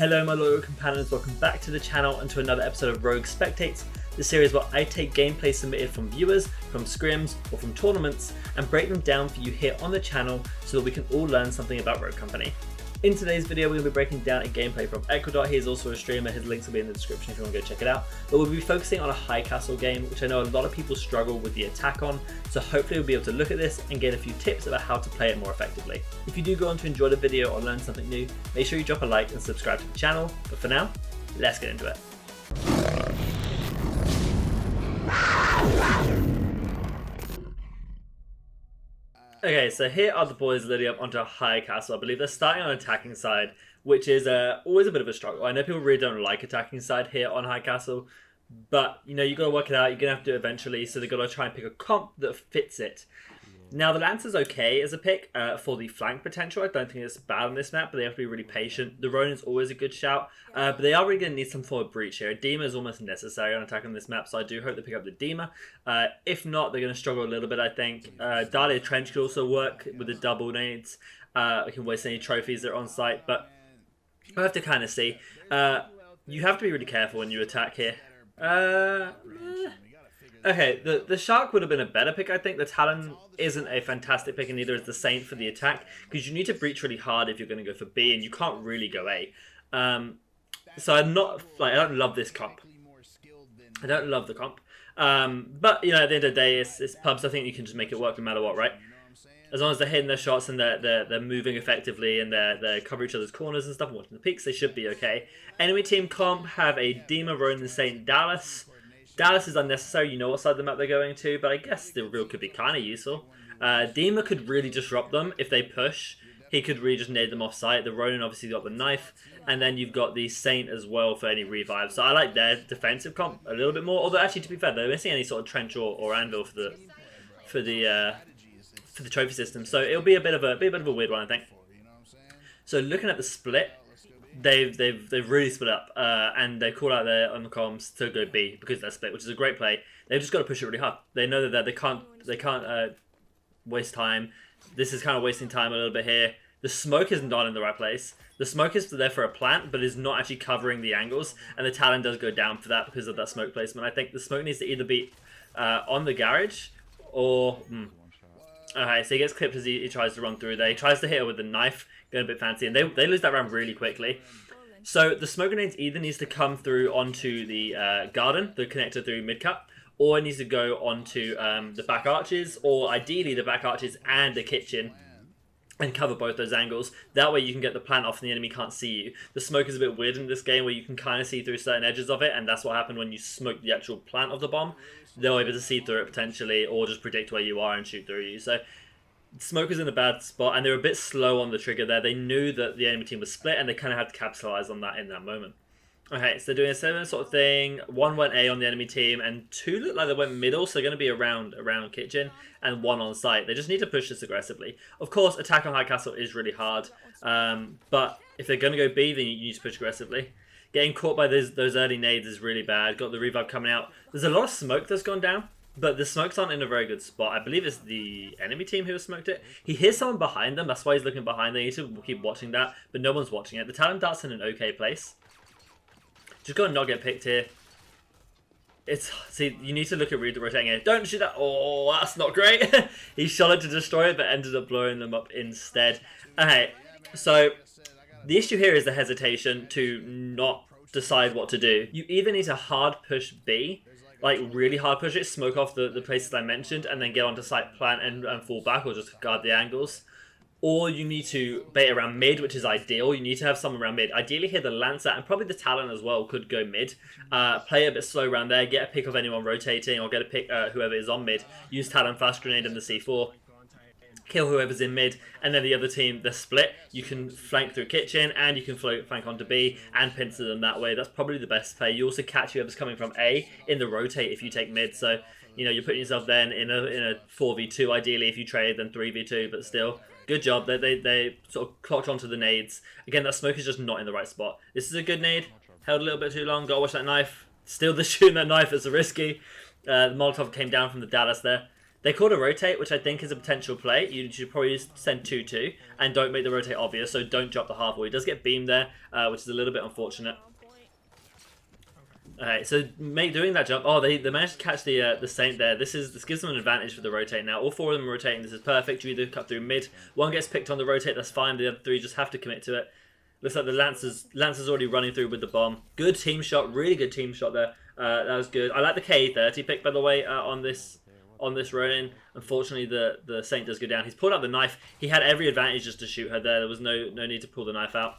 Hello my loyal companions, welcome back to the channel and to another episode of Rogue Spectates, the series where I take gameplay submitted from viewers, from scrims or from tournaments and break them down for you here on the channel so that we can all learn something about Rogue Company. In today's video we're going to be breaking down a gameplay from Ecuador. He is also a streamer, his links will be in the description if you want to go check it out. But we'll be focusing on a high castle game which I know a lot of people struggle with the attack on, so hopefully we'll be able to look at this and get a few tips about how to play it more effectively. If you do go on to enjoy the video or learn something new, make sure you drop a like and subscribe to the channel. But for now, let's get into it. Okay, so here are the boys leading up onto a high castle. I believe they're starting on attacking side, which is always a bit of a struggle. I know people really don't like attacking side here on high castle, but you know, you got to work it out. You're going to have to do it eventually, so they've got to try and pick a comp that fits it. Now, the Lancer's okay as a pick for the flank potential. I don't think it's bad on this map, but they have to be really patient. The Ronin's always a good shout, but they are really going to need some form of breach here. A Dema is almost necessary on attack on this map, so I do hope they pick up the Dema. If not, they're going to struggle a little bit, I think. Dahlia Trench could also work with the double nades. We can waste any trophies that are on site, but I have to kind of see. You have to be really careful when you attack here. Okay, the Shark would have been a better pick, I think. The Talon isn't a fantastic pick, and neither is the Saint for the attack, because you need to breach really hard if you're going to go for B, and you can't really go A. So I'm not, like, I don't love this comp. I don't love the comp. But, you know, at the end of the day, it's pubs. I think you can just make it work no matter what, right? As long as they're hitting their shots and they're moving effectively and they're covering each other's corners and stuff and watching the peaks, they should be okay. Enemy team comp have a Dema, Ronin, Saint, Dallas. Dallas is unnecessary, you know what side of the map they're going to, but I guess the real could be kind of useful. Dema could really disrupt them if they push. He could really just nade them off site. The Ronin obviously got the knife, and then you've got the Saint as well for any revive. So I like their defensive comp a little bit more, although actually to be fair, they're missing any sort of trench or anvil for the trophy system. So it'll be a bit of a weird one, I think. So looking at the split, they've really split up, and they call out there on the comms to go B because they're split, which is a great play. They've just got to push it really hard. They know that they can't waste time. This is kind of wasting time a little bit here. The smoke isn't not in the right place. The smoke is there for a plant, but is not actually covering the angles, and the Talon does go down for that because of that smoke placement. I think the smoke needs to either be on the garage or... Okay, so he gets clipped as he tries to run through there. He tries to hit her with the knife, going a bit fancy, and they lose that round really quickly. So the smoke grenades either needs to come through onto the garden, the connector through mid-cut, or it needs to go onto the back arches, or ideally the back arches and the kitchen, and cover both those angles. That way you can get the plant off and the enemy can't see you. The smoke is a bit weird in this game where you can kind of see through certain edges of it, and that's what happened when you smoke the actual plant of the bomb. They're able to see through it potentially, or just predict where you are and shoot through you. So smoke is in a bad spot, and they were a bit slow on the trigger there. They knew that the enemy team was split, and they kind of had to capitalize on that in that moment. Okay, so they're doing a similar sort of thing. One went A on the enemy team, and two look like they went middle, so they're going to be around kitchen, and one on site. They just need to push this aggressively. Of course, attack on high castle is really hard, but if they're going to go B, then you need to push aggressively. Getting caught by those early nades is really bad. Got the revive coming out. There's a lot of smoke that's gone down, but the smokes aren't in a very good spot. I believe it's the enemy team who has smoked it. He hears someone behind them, that's why he's looking behind. They need to keep watching that, but no one's watching it. The Talon dart's in an okay place. Just gotta not get picked here. See, you need to look at rotating it. Don't shoot that. Oh, that's not great. He shot it to destroy it, but ended up blowing them up instead. Okay, so the issue here is the hesitation to not decide what to do. You either need to hard push B, like really hard push it, smoke off the places I mentioned, and then get onto site plant and fall back, or just guard the angles. Or you need to bait around mid, which is ideal. You need to have someone around mid. Ideally here the Lancer and probably the Talon as well could go mid. Play a bit slow around there, get a pick of anyone rotating, or get a pick whoever is on mid. Use Talon fast grenade and the C4. Kill whoever's in mid, and then the other team, they're split. You can flank through kitchen, and you can flank onto B, and pincer them that way. That's probably the best play. You also catch whoever's coming from A in the rotate if you take mid. So, you know, you're putting yourself then in a 4v2 ideally if you trade, then 3v2, but still. Good job. They sort of clocked onto the nades. Again, that smoke is just not in the right spot. This is a good nade. Held a little bit too long. Gotta watch that knife. Still, the shooting that knife is risky. The Molotov came down from the Dallas there. They called a rotate, which I think is a potential play. You should probably just send 2-2 and don't make the rotate obvious, so don't drop the half wall. He does get beamed there, which is a little bit unfortunate. Alright, so doing that jump. Oh, they managed to catch the Saint there. This gives them an advantage for the rotate now. All 4 of them are rotating. This is perfect. You either cut through mid. One gets picked on the rotate. That's fine. The other 3 just have to commit to it. Looks like the Lancer's already running through with the bomb. Good team shot. Really good team shot there. That was good. I like the K30 pick, by the way, on this Ronin. Unfortunately, the Saint does go down. He's pulled out the knife. He had every advantage just to shoot her there. There was no need to pull the knife out.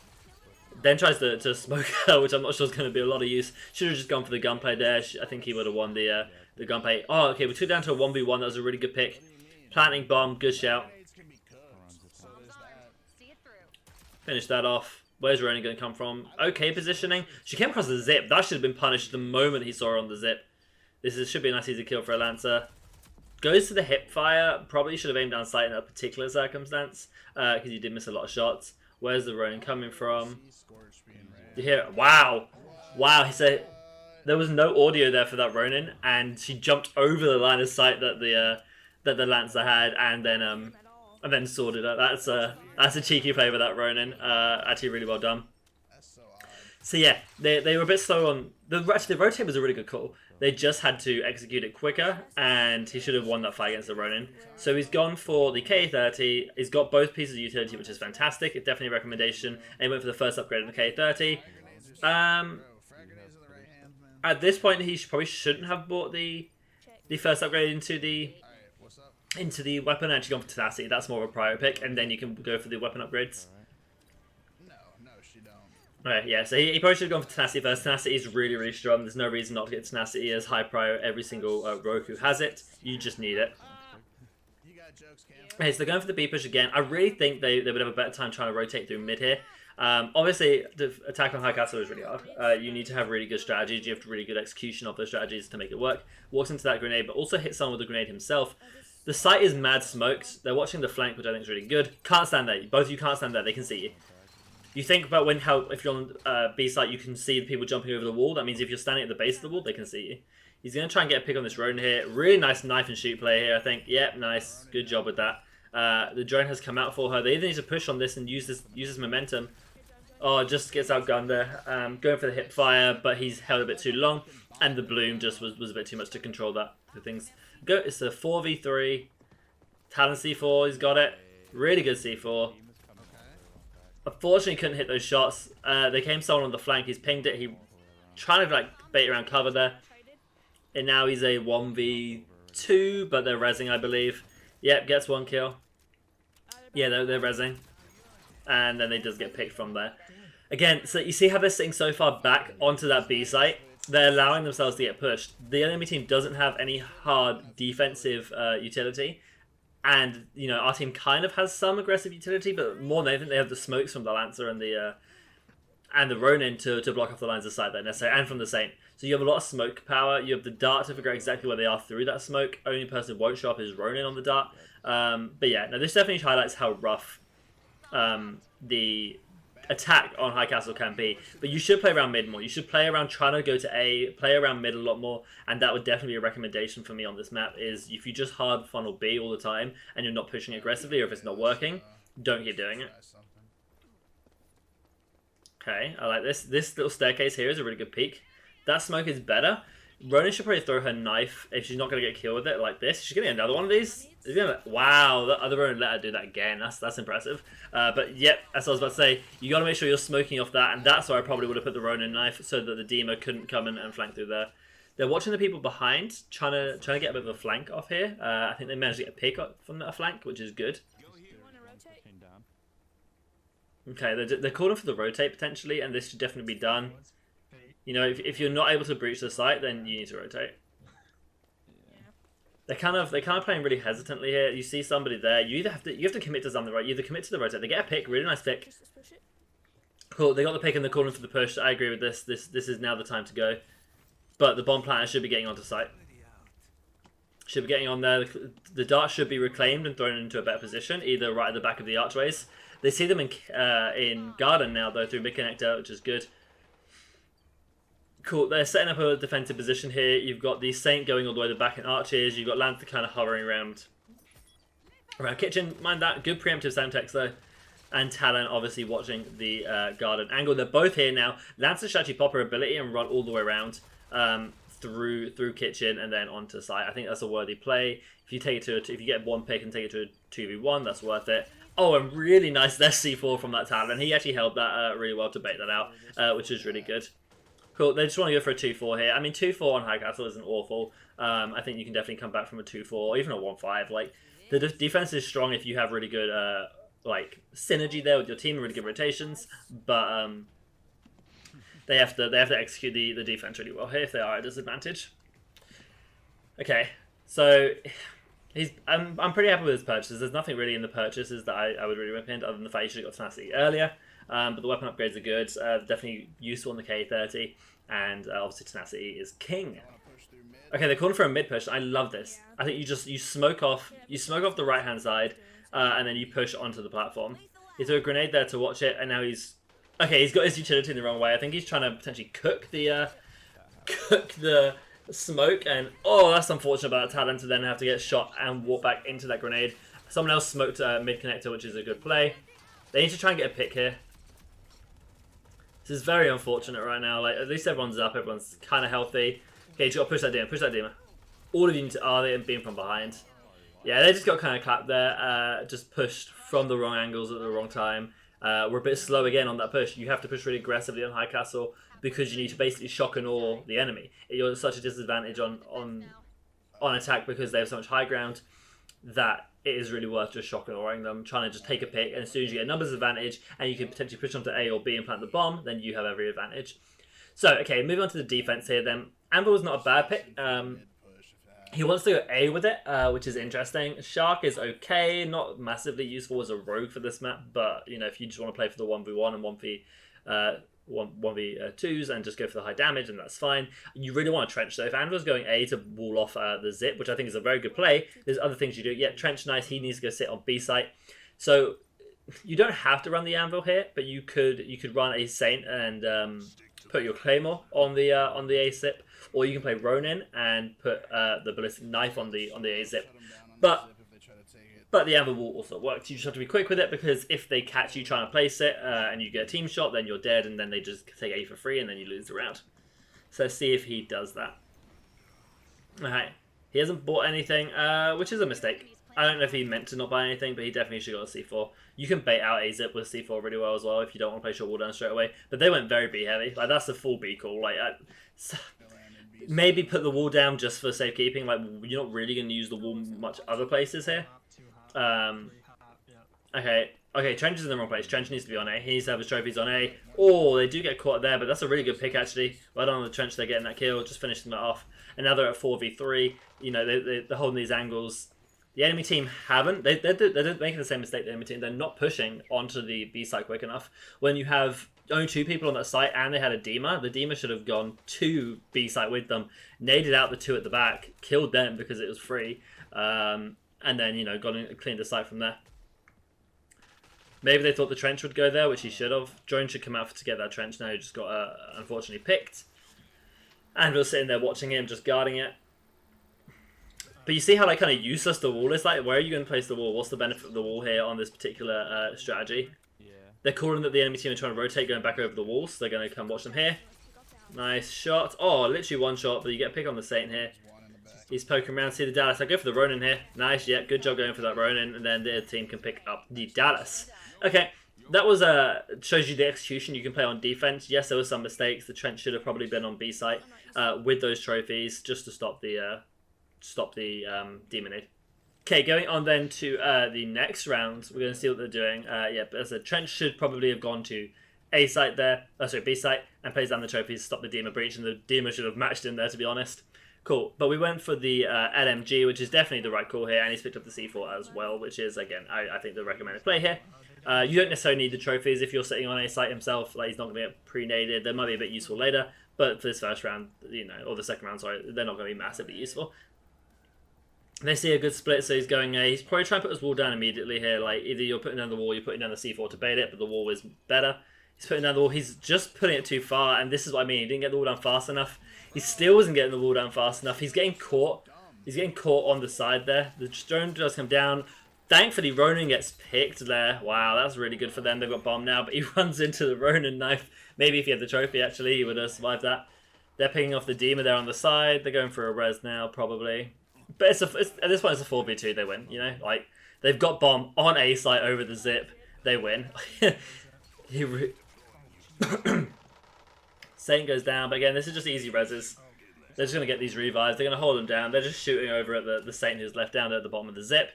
Then tries to smoke her, which I'm not sure is going to be a lot of use. Should have just gone for the gunplay there. I think he would have won the gunplay. Oh, okay, we took down to a 1v1. That was a really good pick. Planting bomb, good shout. Finish that off. Where's Ronin going to come from? Okay positioning. She came across the zip. That should have been punished the moment he saw her on the zip. Should be a nice easy kill for a Lancer. Goes to the hip fire. Probably should have aimed down sight in that particular circumstance because he did miss a lot of shots. Where's the Ronin coming from? You hear it? Wow. Wow, he said there was no audio there for that Ronin, and she jumped over the line of sight that the Lancer had, and then sorted it. That's a cheeky play with that Ronin. Actually, really well done. So yeah, they were a bit slow on the rotate was a really good call. They just had to execute it quicker, and he should have won that fight against the Ronin. So he's gone for the K30. He's got both pieces of utility, which is fantastic. It's definitely a recommendation. And he went for the first upgrade on the K30. At this point, he probably shouldn't have bought the first upgrade into the weapon and actually gone for tenacity. That's more of a prior pick, and then you can go for the weapon upgrades. Alright, yeah, so he probably should have gone for tenacity first. Tenacity is really, really strong. There's no reason not to get tenacity as high prior. Every single rogue who has it, you just need it. Okay, so they're going for the B push again. I really think they would have a better time trying to rotate through mid here. Obviously, the attack on High Castle is really hard. You need to have really good strategies. You have really good execution of those strategies to make it work. Walks into that grenade, but also hits someone with the grenade himself. The site is mad smoked. They're watching the flank, which I think is really good. Can't stand there. Both of you can't stand there. They can see you. You think about if you're on B site, you can see the people jumping over the wall. That means if you're standing at the base of the wall, they can see you. He's going to try and get a pick on this Ronin here. Really nice knife and shoot play here, I think. Yep, nice. Good job with that. The drone has come out for her. They either need to push on this and use this momentum. Oh, just gets outgunned there. Going for the hip fire, but he's held a bit too long. And the bloom just was a bit too much to control that. It's a 4v3. Talon C4, he's got it. Really good C4. Unfortunately, couldn't hit those shots. They came someone on the flank. He's pinged it. He trying to bait around cover there. And now he's a 1v2, but they're rezzing, I believe. Yep, gets 1 kill. Yeah, they're rezzing. And then they just get picked from there. Again, so you see how they're sitting so far back onto that B site? They're allowing themselves to get pushed. The enemy team doesn't have any hard defensive utility. And, you know, our team kind of has some aggressive utility, but more than anything, they have the smokes from the Lancer and the Ronin to block off the lines of sight that necessary, and from the Saint. So you have a lot of smoke power. You have the dart to figure out exactly where they are through that smoke. Only person who won't show up is Ronin on the dart. But yeah, no, this definitely highlights how rough the attack on High Castle can be. But you should play around mid more. You should play around trying to go to A, play around mid a lot more, and that would definitely be a recommendation for me on this map, is if you just hard funnel B all the time and you're not pushing aggressively, or if it's not working, don't keep doing it. Okay, I like this. This little staircase here is a really good peek. That smoke is better. Ronin should probably throw her knife if she's not going to get killed with it like this. She's going to get another one of these. Wow, the other Ronin let her do that again. That's impressive. But yep, as I was about to say, you got to make sure you're smoking off that, and that's where I probably would have put the Ronin knife so that the Demo couldn't come and flank through there. They're watching the people behind, trying to get a bit of a flank off here. I think they managed to get a pick from that flank, which is good. Okay, they're calling for the rotate potentially, and this should definitely be done. You know, if you're not able to breach the site, then you need to rotate. They're kind of playing really hesitantly here. You see somebody there, you have to commit to something, right? You either commit to the rotate. They get a pick, really nice pick. Cool, they got the pick and they're calling for the push. I agree with this. This is now the time to go. But the bomb planter should be getting onto site. Should be getting on there. The dart should be reclaimed and thrown into a better position, either right at the back of the archways. They see them in garden now though through mid connector, which is good. Cool, they're setting up a defensive position here. You've got the Saint going all the way to the back in archers. You've got Lancer kind of hovering around kitchen. Mind that, good preemptive Semtex though. And Talon obviously watching the garden angle. They're both here now. Lancer should actually pop her ability and run all the way around through kitchen and then onto site. I think that's a worthy play. If you take it to if you get one pick and take it to a 2v1, that's worth it. Oh, and really nice there C4 from that Talon. He actually held that really well to bait that out, which is really good. Cool, they just want to go for a 2-4 here. I mean, 2-4 on High Castle isn't awful. I think you can definitely come back from a 2-4 or even a 1-5. Like, the defense is strong if you have really good like synergy there with your team and really good rotations, but they have to execute the defense really well here if they are at a disadvantage. Okay, so I'm pretty happy with his purchases. There's nothing really in the purchases that I would really recommend other than the fact you should have got tenacity earlier. But the weapon upgrades are good, definitely useful in the K30, and obviously tenacity is king. Okay, they're calling for a mid push. I love this. I think you smoke off the right hand side, and then you push onto the platform. He threw a grenade there to watch it, and now he's got his utility in the wrong way. I think he's trying to potentially cook the smoke, and oh, that's unfortunate about Talon to then have to get shot and walk back into that grenade. Someone else smoked mid connector, which is a good play. They need to try and get a pick here. This is very unfortunate right now. Like, at least everyone's up, everyone's kind of healthy. Okay, you got to push that demon, All of you need to, they beam from behind. Yeah, they just got kind of clapped there, just pushed from the wrong angles at the wrong time. We're a bit slow again on that push. You have to push really aggressively on High Castle because you need to basically shock and awe the enemy. You're at such a disadvantage on attack because they have so much high ground that it is really worth just shock and awing them, trying to just take a pick, and as soon as you get a numbers advantage and you can potentially push onto A or B and plant the bomb, then you have every advantage. So, okay, moving on to the defense here then. Amber was not a bad pick. He wants to go A with it, which is interesting. Shark is okay, not massively useful as a rogue for this map, but you know, if you just want to play for the 1v1 and 1v2s and just go for the high damage, and that's fine. You really want to trench, so if Anvil's going A to wall off the zip, which I think is a very good play, there's other things you do. Yeah, trench, nice, he needs to go sit on B site. So you don't have to run the Anvil here, but you could run a Saint and put your Claymore on the A zip, or you can play Ronin and put the ballistic knife on the A zip. But the Anvil will also work. You just have to be quick with it, because if they catch you trying to place it and you get a team shot, then you're dead, and then they just take A for free, and then you lose the round. So see if he does that. Alright, he hasn't bought anything, which is a mistake. I don't know if he meant to not buy anything, but he definitely should have got a C4. You can bait out a zip with C4 really well as well if you don't want to place your wall down straight away. But they went very B heavy. Like, that's a full B call. Like, maybe put the wall down just for safekeeping. Like, you're not really going to use the wall much other places here. Okay, Trench is in the wrong place. Trench needs to be on A. He needs to have his trophies on A. Oh, they do get caught there, but that's a really good pick, actually. Right on the Trench, they're getting that kill, just finishing that off. And now they're at 4v3. You know, they're holding these angles. The enemy team haven't. They're making the same mistake, the enemy team. They're not pushing onto the B site quick enough. When you have only 2 people on that site and they had a Dema, the Dema should have gone to B site with them, naded out the 2 at the back, killed them because it was free, and then, you know, gone and cleaned the site from there. Maybe they thought the Trench would go there, which he should have. Drone should come out to get that Trench now. He just got unfortunately picked. And we're sitting there watching him, just guarding it. But you see how, like, kind of useless the wall is? Like, where are you going to place the wall? What's the benefit of the wall here on this particular strategy? Yeah. They're calling that the enemy team are trying to rotate, going back over the wall, so they're going to come watch them here. Nice shot. Oh, literally one shot, but you get a pick on the Saint here. He's poking around. See the Dallas. I go for the Ronin here. Nice, yeah, good job going for that Ronin, and then the team can pick up the Dallas. Okay, that was shows you the execution you can play on defense. Yes, there were some mistakes. The Trench should have probably been on B site with those trophies, just to stop the Demonade. Okay, going on then to the next round. We're going to see what they're doing. Yeah, but as a Trench should probably have gone to A site there, B site, and plays down the trophies, stop the Dema breach, and the Dema should have matched in there, to be honest. Cool, but we went for the LMG, which is definitely the right call here, and he's picked up the C4 as well, which is, again, I think the recommended play here. You don't necessarily need the trophies if you're sitting on A site himself. Like, he's not going to get pre-naded. They might be a bit useful later, but for this first round, you know, or the second round, sorry, they're not going to be massively useful. They see a good split, so he's going A. He's probably trying to put his wall down immediately here. Like, either you're putting down the wall, you're putting down the C4 to bait it, but the wall is better. He's putting down the wall. He's just putting it too far, and this is what I mean. He didn't get the wall down fast enough. He still wasn't getting the wall down fast enough. He's getting caught. He's getting caught on the side there. The drone does come down. Thankfully, Ronin gets picked there. Wow, that's really good for them. They've got bomb now, but he runs into the Ronin knife. Maybe if he had the trophy, actually, he would have survived that. They're picking off the Demon there on the side. They're going for a res now, probably. But it's at this point, it's a 4v2. They win, you know? Like, they've got bomb on A site over the zip. They win. Saint goes down, but again, this is just easy reses. They're just going to get these revives. They're going to hold them down. They're just shooting over at the Saint who's left down there at the bottom of the zip.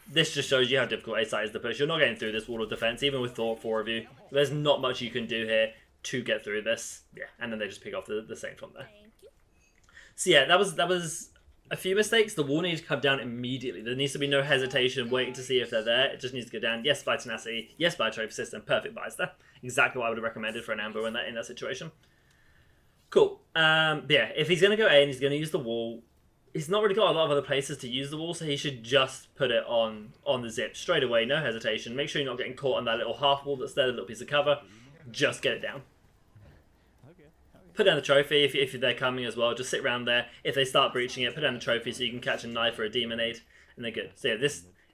This just shows you how difficult A site is to push. You're not getting through this wall of defense, even with 4 of you. There's not much you can do here to get through this. Yeah, and then they just pick off the Saint from there. So yeah, that was a few mistakes. The wall needs to come down immediately. There needs to be no hesitation waiting to see if they're there. It just needs to go down. Yes, by tenacity. Yes, by trophy system. Perfect buys there. Exactly what I would have recommended for an Amber in that situation. Cool. Yeah, if he's going to go A and he's going to use the wall, he's not really got a lot of other places to use the wall, so he should just put it on the zip straight away, no hesitation. Make sure you're not getting caught on that little half wall that's there, the little piece of cover. Just get it down. Put down the trophy if they're coming as well. Just sit around there. If they start breaching it, put down the trophy so you can catch a knife or a demonade, and they're good. So yeah,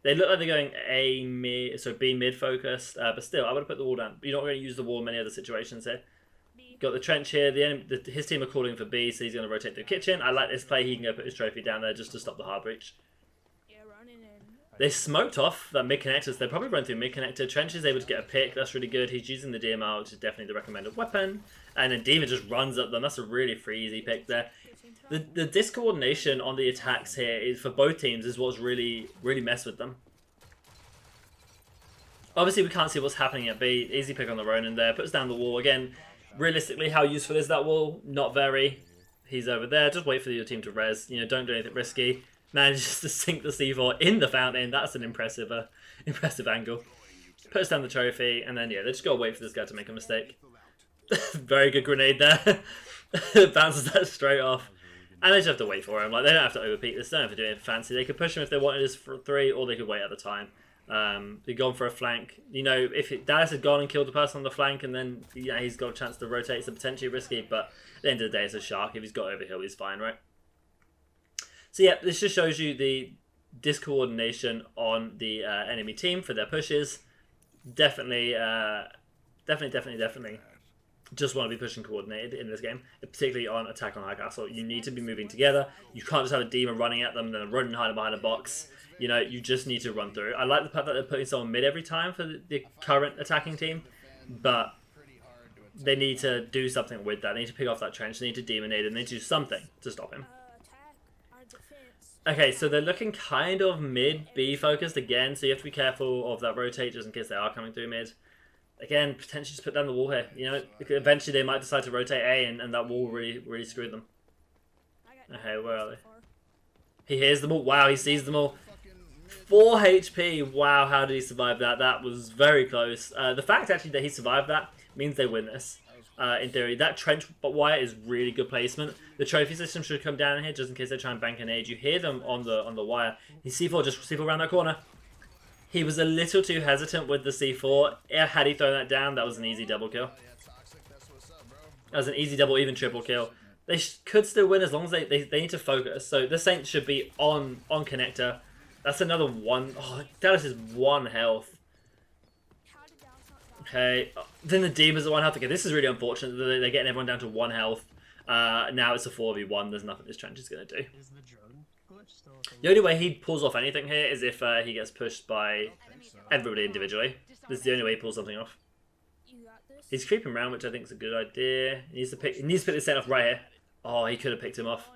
they look like they're going A mid, so B mid focused, but still, I would have put the wall down. You're not going to use the wall in many other situations here. Got the trench here. His team are calling for B, so he's going to rotate through kitchen. I like this play. He can go put his trophy down there just to stop the hard breach. They smoked off that mid connectors. They probably run through mid connector. Trench is able to get a pick. That's really good. He's using the DMR, which is definitely the recommended weapon. And then Demon just runs up them. That's a really free easy pick there. The discoordination on the attacks here is for both teams is what's really messed with them. Obviously, we can't see what's happening at B. Easy pick on the Ronin there. Puts down the wall again. Realistically, how useful is that wall? Not very. He's over there. Just wait for your team to res. You know, don't do anything risky. Manages to sink the C4 in the fountain. That's an impressive angle. Puts down the trophy, and then yeah, they just gotta wait for this guy to make a mistake. Very good grenade there. Bounces that straight off. And they just have to wait for him. Like, they don't have to overpeak this. They don't have to do anything fancy. They could push him if they wanted this for 3, or they could wait at the time. They've gone for a flank. You know, if Dallas had gone and killed the person on the flank, and then yeah, he's got a chance to rotate, so potentially risky. But at the end of the day, it's a shark. If he's got overhill, he's fine, right? So yeah, this just shows you the discoordination on the enemy team for their pushes. Definitely. Just want to be pushing coordinated in this game, particularly on attack on High Castle. You need to be moving together. You can't just have a demon running at them, then a Ronin hiding behind a box. You know, you just need to run through. I like the fact that they're putting someone mid every time for the current attacking team, but they need to do something with that. They need to pick off that trench. They need to demonade, and they need to do something to stop him. Okay, so they're looking kind of mid B focused again, so you have to be careful of that rotate just in case they are coming through mid. Again, potentially just put down the wall here. You know, eventually they might decide to rotate A, and that wall really screwed them. Okay, where are they? He hears them all. Wow, he sees them all. 4 HP. Wow, how did he survive that? That was very close. The fact actually that he survived that means they win this. In theory, that trench wire is really good placement. The trophy system should come down here just in case they try and bank an age. You hear them on the wire. His C4 just C4 around that corner. He was a little too hesitant with the C4. Had he thrown that down, that was an easy double kill. That was an easy double, even triple kill. They could still win as long as they need to focus. So the Saint should be on connector. That's another one. Oh, Dallas is 1 health. Okay, then the Demons are 1 health. Okay, this is really unfortunate that they're getting everyone down to 1 health. Now it's a 4v1. There's nothing this trench is going to do. The only way he pulls off anything here is if he gets pushed by everybody individually. This is the only way he pulls something off. He's creeping around, which I think is a good idea. He needs to pick the Saint off right here. Oh, he could have picked him off.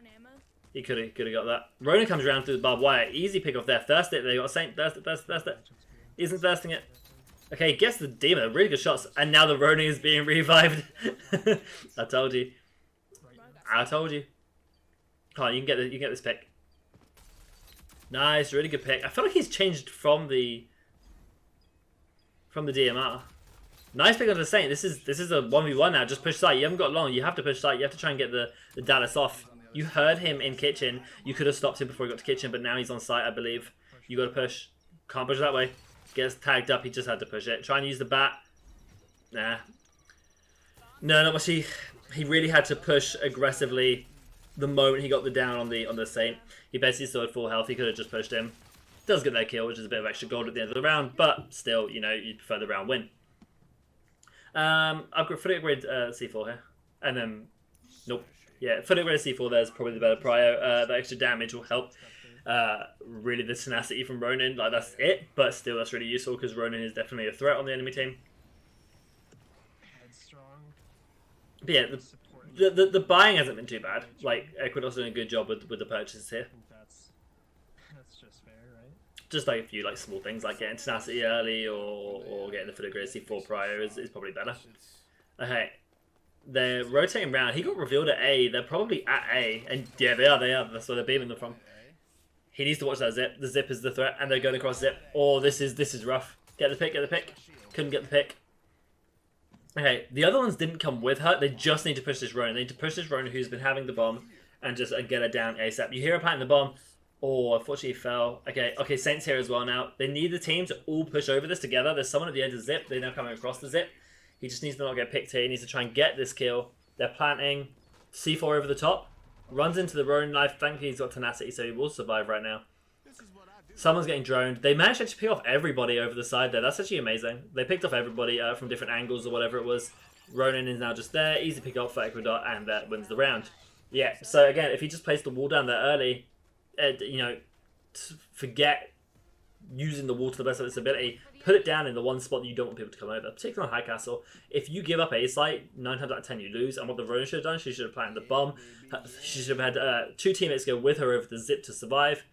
He could have got that. Ronin comes around through the barbed wire. Easy pick off there. Thirst it. They got a Saint. Thirst it. He isn't thirsting it. Okay, gets the Demon. Really good shots. And now the Ronin is being revived. I told you. I told you. Come on, you can get this pick. Nice, really good pick. I feel like he's changed from the DMR. Nice pick on the Saint. This is a 1v1 now. Just push site. You haven't got long. You have to push site. You have to try and get the Dallas off. You heard him in kitchen. You could have stopped him before he got to kitchen, but now he's on site, I believe. You got to push. Can't push that way. Gets tagged up. He just had to push it. Try and use the bat. Nah. No, not much. He really had to push aggressively the moment he got the down on the Saint. He basically still had full health. He could have just pushed him. Does get that kill, which is a bit of extra gold at the end of the round, but still, you know, you'd prefer the round win. I've got fully upgrade C4 here. And then, nope. Yeah, fully upgrade C4 there's probably the better prio. The extra damage will help. Really the tenacity from Ronin, like that's it, but still that's really useful because Ronin is definitely a threat on the enemy team. But yeah, the buying hasn't been too bad. Like Ecuador's doing a good job with the purchases here. That's just fair, right? Just like a few like small things like getting tenacity early or getting the filigree C4 prior is probably better. Okay. They're rotating around. He got revealed at A. They're probably at A. And yeah, they are. That's where they're beaming them from. He needs to watch that zip. The zip is the threat, and they're going across zip. Oh, this is rough. Get the pick, get the pick. Couldn't get the pick. Okay, the other ones didn't come with her. They just need to push this Ronin. They need to push this Ronin who's been having the bomb and just get her down ASAP. You hear her planting the bomb. Oh, unfortunately he fell. Okay, Saint's here as well now. They need the team to all push over this together. There's someone at the end of zip. They're now coming across the zip. He just needs to not get picked here. He needs to try and get this kill. They're planting C4 over the top. Runs into the Ronin knife. Thankfully he's got tenacity, so he will survive right now. Someone's getting droned. They managed to actually pick off everybody over the side there. That's actually amazing. They picked off everybody from different angles or whatever it was. Ronin is now just there. Easy pick off for Ecuador, and that wins the round. Yeah, so again, if he just placed the wall down there early, you know, forget using the wall to the best of its ability. Put it down in the one spot that you don't want people to come over, particularly on High Castle. If you give up a site, 9 times out of 10 you lose. And what the Ronin should have done, she should have planted the bomb. She should have had 2 teammates go with her over the zip to survive.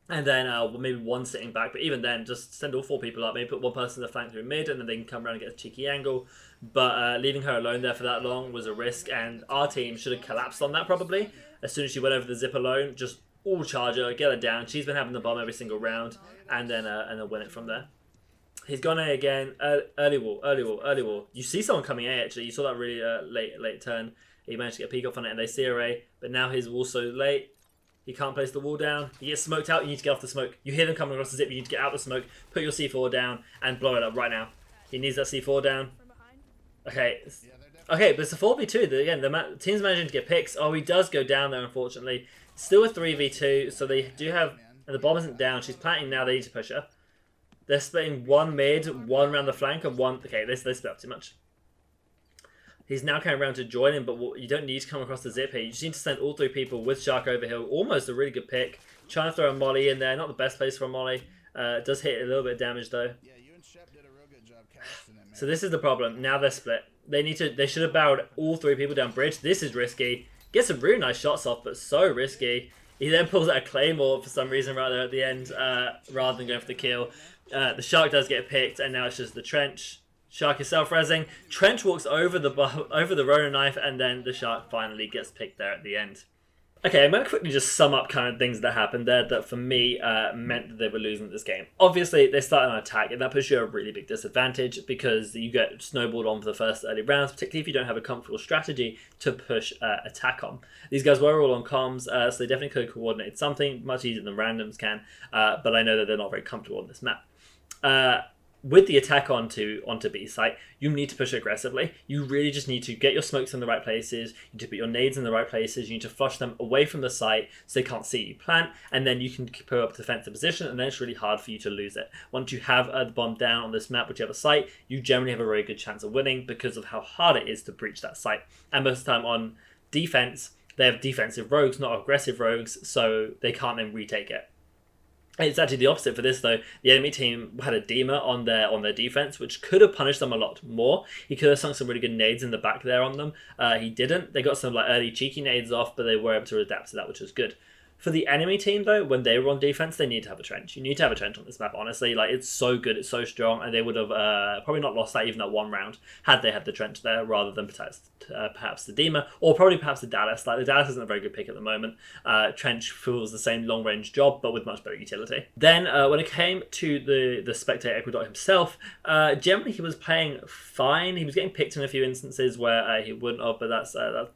And then maybe one sitting back. But even then, just send all 4 people up. Maybe put one person in the flank through mid, and then they can come around and get a cheeky angle. But leaving her alone there for that long was a risk. And our team should have collapsed on that probably. As soon as she went over the zip alone, just all charge her, get her down. She's been having the bomb every single round. And then win it from there. He's gone A again. Early wall. You see someone coming A actually. You saw that really late turn. He managed to get a peek off on it and they see her A. But now his wall's so late. He can't place the wall down. He gets smoked out. You need to get off the smoke. You hear them coming across the zip. You need to get out the smoke. Put your C4 down and blow it up right now. He needs that C4 down. Okay. Okay, but it's a 4v2. Again, the team's managing to get picks. Oh, he does go down there, unfortunately. Still a 3v2. So they do have... And the bomb isn't down. She's planting now. They need to push her. They're splitting 1 mid, 1 around the flank, and 1... Okay, they split up too much. He's now coming around to join him, but you don't need to come across the zip here. You just need to send all 3 people with Shark over here. Almost a really good pick. Trying to throw a molly in there. Not the best place for a molly. Does hit a little bit of damage, though. Yeah, you and Shep did a real good job casting it, man. So this is the problem. Now they're split. They should have barreled all 3 people down bridge. This is risky. Gets some really nice shots off, but so risky. He then pulls out a claymore for some reason right there at the end, rather than going for the kill. The Shark does get picked, and now it's just the Trench. Shark is self-rezzing. Trench walks over the Ronin knife, and then the Shark finally gets picked there at the end. Okay, I'm going to quickly just sum up kind of things that happened there that for me meant that they were losing this game. Obviously, they started an attack, and that puts you at a really big disadvantage because you get snowballed on for the first early rounds, particularly if you don't have a comfortable strategy to push attack on. These guys were all on comms, so they definitely could have coordinated something, much easier than randoms can, but I know that they're not very comfortable on this map. With the attack onto B site, you need to push aggressively. You really just need to get your smokes in the right places. You need to put your nades in the right places. You need to flush them away from the site so they can't see you plant, and then you can put up a defensive position, and then it's really hard for you to lose it. Once you have the bomb down on this map, which you have a site, you generally have a very good chance of winning because of how hard it is to breach that site. And most of the time on defense, they have defensive rogues, not aggressive rogues, so they can't then retake it. It's actually the opposite for this though. The enemy team had a Dema on their defense, which could have punished them a lot more. He could have sunk some really good nades in the back there on them. He didn't. They got some like early cheeky nades off, but they were able to adapt to that, which was good. For the enemy team though, when they were on defense, they need to have a trench. You need to have a trench on this map, honestly. Like, it's so good, it's so strong, and they would have probably not lost that even at 1 round had they had the trench there rather than perhaps the Dema, or probably perhaps the Dallas. Like, the Dallas isn't a very good pick at the moment. Trench fills the same long range job, but with much better utility. Then when it came to the Spectate Ecuador himself, generally he was playing fine. He was getting picked in a few instances where he wouldn't have, but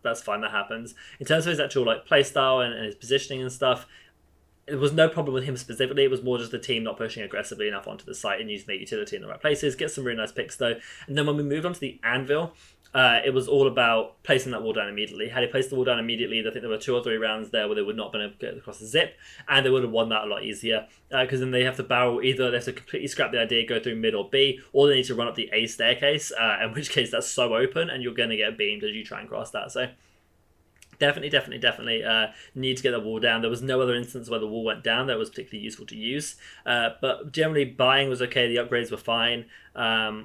that's fine, that happens. In terms of his actual like playstyle and his positioning and stuff, it was no problem with him specifically. It was more just the team not pushing aggressively enough onto the site and using their utility in the right places. Get some really nice picks though. And then when we moved on to the Anvil, it was all about placing that wall down immediately. Had he placed the wall down immediately, I think there were 2 or 3 rounds there where they would not have been able to get across the zip, and they would have won that a lot easier, because then they have to barrel, either they have to completely scrap the idea, go through mid or B, or they need to run up the A staircase, in which case that's so open, and you're going to get beamed as you try and cross that. So definitely need to get the wall down. There was no other instance where the wall went down that was particularly useful to use, but generally buying was okay. The upgrades were fine,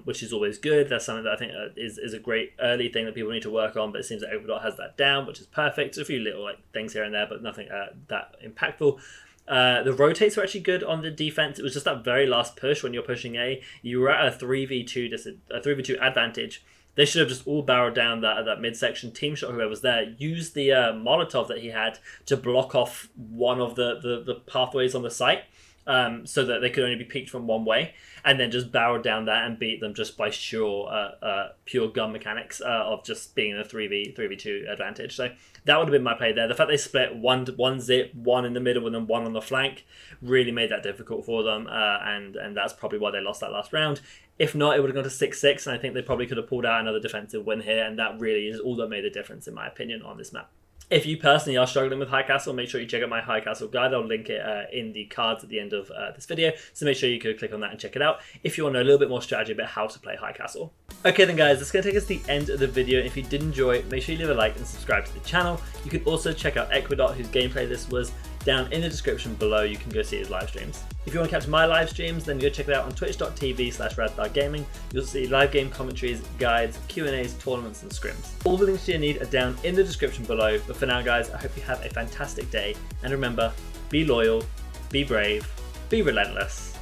which is always good. That's something that I think is a great early thing that people need to work on, but it seems that Overdot has that down, which is perfect. A few little things here and there, but nothing that impactful. The rotates were actually good on the defense. It was just that very last push when you're pushing A. You were at a 3v2 advantage. They should have just all barreled down that midsection, team shot whoever was there, used the Molotov that he had to block off one of the pathways on the site, so that they could only be peeked from one way, and then just barreled down that and beat them just by pure gun mechanics of just being in a 3v2 advantage. So that would have been my play there. The fact they split one zip, one in the middle, and then one on the flank really made that difficult for them, and that's probably why they lost that last round. If not, it would have gone to 6-6, and I think they probably could have pulled out another defensive win here, and that really is all that made the difference, in my opinion, on this map. If you personally are struggling with High Castle, make sure you check out my High Castle guide. I'll link it in the cards at the end of this video, so make sure you could click on that and check it out if you want to know a little bit more strategy about how to play High Castle. Okay then guys, that's going to take us to the end of the video. If you did enjoy, make sure you leave a like and subscribe to the channel. You can also check out Equidot, whose gameplay this was, down in the description below. You can go see his live streams. If you want to catch my live streams, then go check it out on twitch.tv/Radthar Gaming. You'll see live game commentaries, guides, Q&As, tournaments and scrims. All the links you need are down in the description below. But for now guys, I hope you have a fantastic day, and remember, be loyal, be brave, be relentless,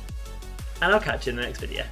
and I'll catch you in the next video.